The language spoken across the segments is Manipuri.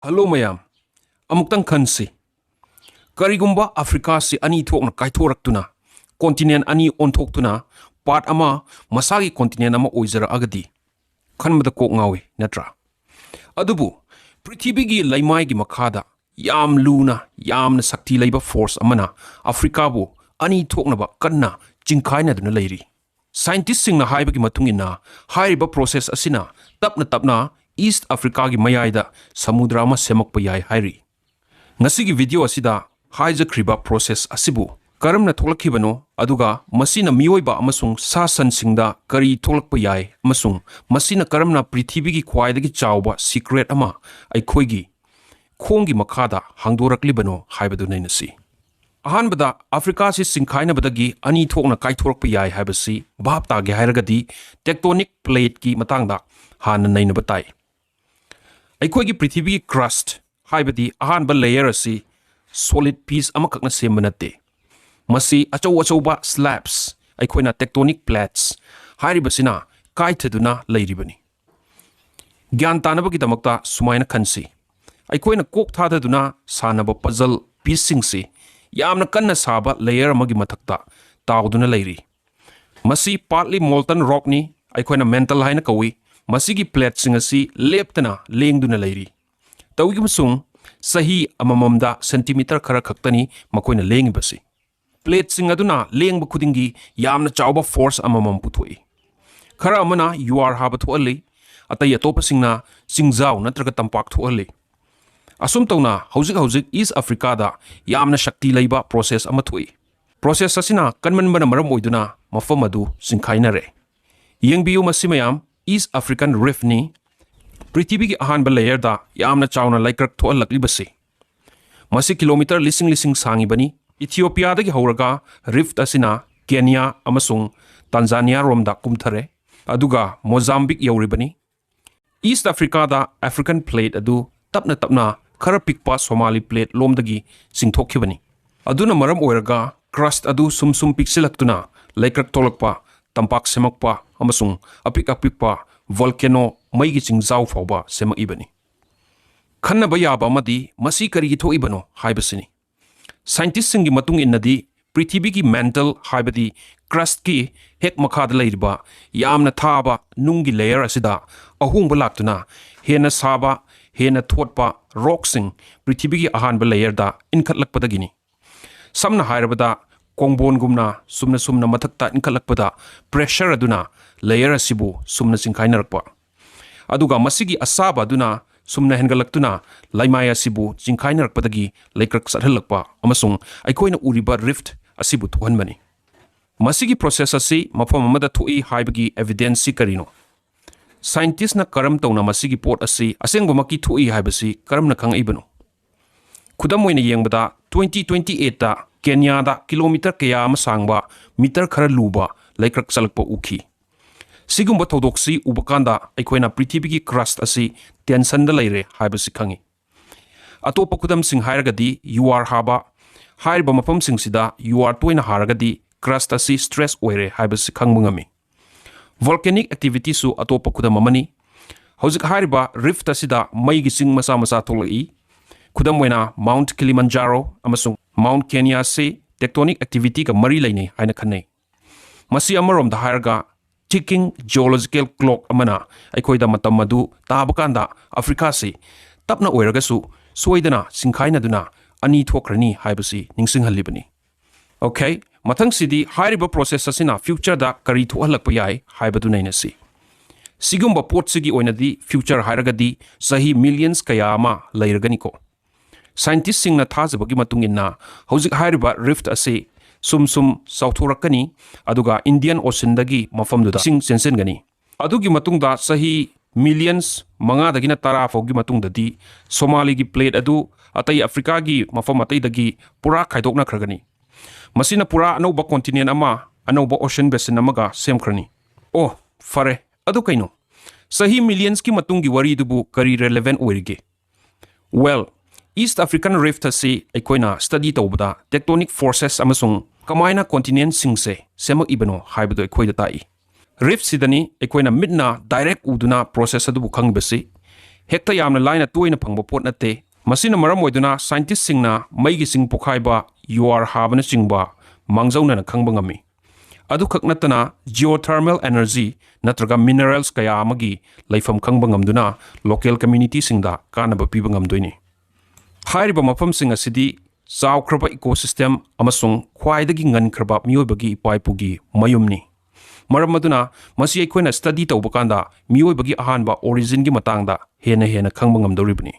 Hello mayam. Amuktang khansi. Karigumba Africa si ani thokna kaithoraktuna. Continent ani onthoktuna. Part ama masagi continent ama oizara agadi. Khanbada kok ngawi natra. Adubu prithibigi laimai gi makhada yam luna yamna sakti leiba force amana Africa bu ani thoknaba kanna chingkhaina duna leiri. Scientists singna haibagi matungina hairiba process asina tapna East Africa gi mayaida samudra ama semakpa yai hairi. Ngasi gi video asida haijakriba process asibu karamna tholakibano aduga masina miyoiba amasung sasan singda kari tholakpa yai amasung masina karamna prithibi gi khwaidagi chawba secret ama aikhoigi khongi makhada hangdoraklibano haibadu Neinasi. Ahanbada Africa si singkhaina badagi ani thokna kaithorakpa yai haibasi bhab tage hairagadi tectonic plate ki matangda hana naina batai. Aikhoigi prithibi crust haibadi ahanba layer asi solid piece amakakna sembanate. Masi achauba slabs aikhoina tectonic plates hairibasina kaithaduna leiribani. Gyan tanabagi damakta sumaina khansi. Aikhoina kok thadaduna sanaba puzzle piece singsi yamna kanna saba layer amagi mathakta tawduna leiri. Masi partly molten rock ni aikhoina mantle haina kawi masigi plate singasi leptana lengduna leiri. Tawigi masung sahi amamamda centimeter khara khaktani makoina lengibasi. Plate singaduna lengba khudingi yamna chawba force amamam puthoi. Khara amana UR haba thuali atai atopa singna singzau natraga tampak thuali. Asum tawna hauzik East Africa da yamna shakti leiba process ama thui. Process asina kanmanbana maram oiduna mafam adu singkhaina re. Yengbiu masimayam East African Rift ni Prithibi gi ahanba layer da yamna chawna laikrak thoalaklibasi. Masi kilometer lising sangi bani Ethiopia dagi hauraga Rift asina Kenya amasung Tanzania romda kumthare aduga Mozambique yauribani. East Africa da African plate adu tapna khara pikpa Somali plate lomdagi singthokhibani. Aduna maram oiraga crust adu sum pixilaktuna laikrak tolakpa tampak semakpa amasung apikpa volcano maigi chingzau fawba semak ibani. Khanna bayaba amadi masi karigi thoibano haibasini. Scientists singi matung innadi prithibi gi mantle haibadi crust ki hek makhada leiriba yamna thaba nungi layer asida ahungba laktuna hena saba hena thotpa rock sing prithibi gi ahanba layer da inkhatlakpadagini. Samna hairabada kongbon gumna sumna mathakta inkhalakpada pressure aduna layer asibu sumna singkhainarakpa. Aduga masigi asaba aduna sumna hengalaktuna laimaya asibu singkhainarakpadagi laikrak sathalakpa amasung aikhoina uriba rift asibu thuhanbani. Masigi process asi mafam amada thui haibagi evidence karino. Scientists na karam tawna masigi pot asi asengomaki thui haibasi karamna khangaibano. Khudam oina yengbada 2028 ta Kenya da kilometer kaya ama sangba meter khara luba laikrak salakpa ukhi. Sigumba thodoksi ubakanda aikhoina prithibi gi crust asi tension da leire haibasi khangi. Atopa khudam sing hairagadi UR haba hairiba mafam sing sida UR toina haragadi crust asi stress oire haibasi khangmungami. Volcanic activity su atopa khudam amani. Hauzik hairiba rift asida maigi sing masa tholai. Khudam oina Mount Kilimanjaro amasung Mount Kenya se tectonic activity ka mari lainei haina khanai. Masi amarom da hairaga ticking geological clock amana aikhoida matam madu tabakanda Africa se tapna oiraga su soidana singkhaina duna ani thokrani haibasi ningsinghalibani. Okay, mathang sidi hairiba process asina future da kari thohalakpa yai haibadu Neinasi. Sigumba pot sigi oinadi future hairagadi sahi millions kaya ama lairagani ko. Scientists singna thazabagi matungina hauzik hairiba rift ase sum Oirakkani aduga Indian Ocean dagi mafamduda sing sensengani. Adugi matungda sahi millions manga dagina tara fogi matungdadi Somali gi plate adu atai Africa gi mafam atai dagi pura khaidokna khragani. Masina pura anauba continent ama anauba ocean basin amaga semkhrani. Oh, fare adu kaino. Sahi millions ki matungi wari dubu kari relevant oirige. Well, East African Rift asi aikhoina study tawbada tectonic forces amasung kamaina continent singse semak ibano haibado aikhoida tai. Rift sidani aikhoina midna direct uduna process adu khangbasi hekta yamna laina toina phangba pot nate masina maram oiduna scientist singna maigi sing pokhaiba yuar habana chingba mangjauna na khangba ngami adu khak natana geothermal energy natraga minerals kaya amagi laifam khangba ngamduna local community singda kanaba piba ngamdoini hairiba mafam sing asidi chawkraba ecosystem amasung khwaidagi ngankraba miyoibagi ipaipugi mayumni maram aduna masi aikoina study tawba kanda miyoibagi ahanba origin gi matangda hena khangba ngamdoribni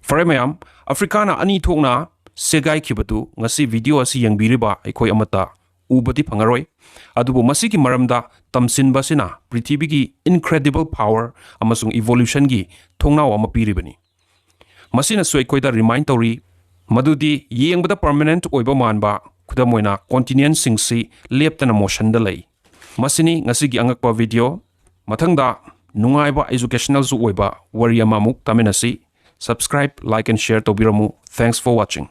fare mayam africana ani thokna segai khibatu ngasi video asi yangbiriba aikoi amata ubati phangaroi adubu masigi maramda tamsinba sina prithibigi incredible power amasung evolution gi thongnaw ama piribani masina soikoida remind tawri madudi yengbada permanent oiba manba kudamoina continent singsi leptana motion da lei masini ngasigi angakpa video mathangda nungaiba educational zu oiba wari amamuk tamenasi subscribe like and share tobiramu thanks for watching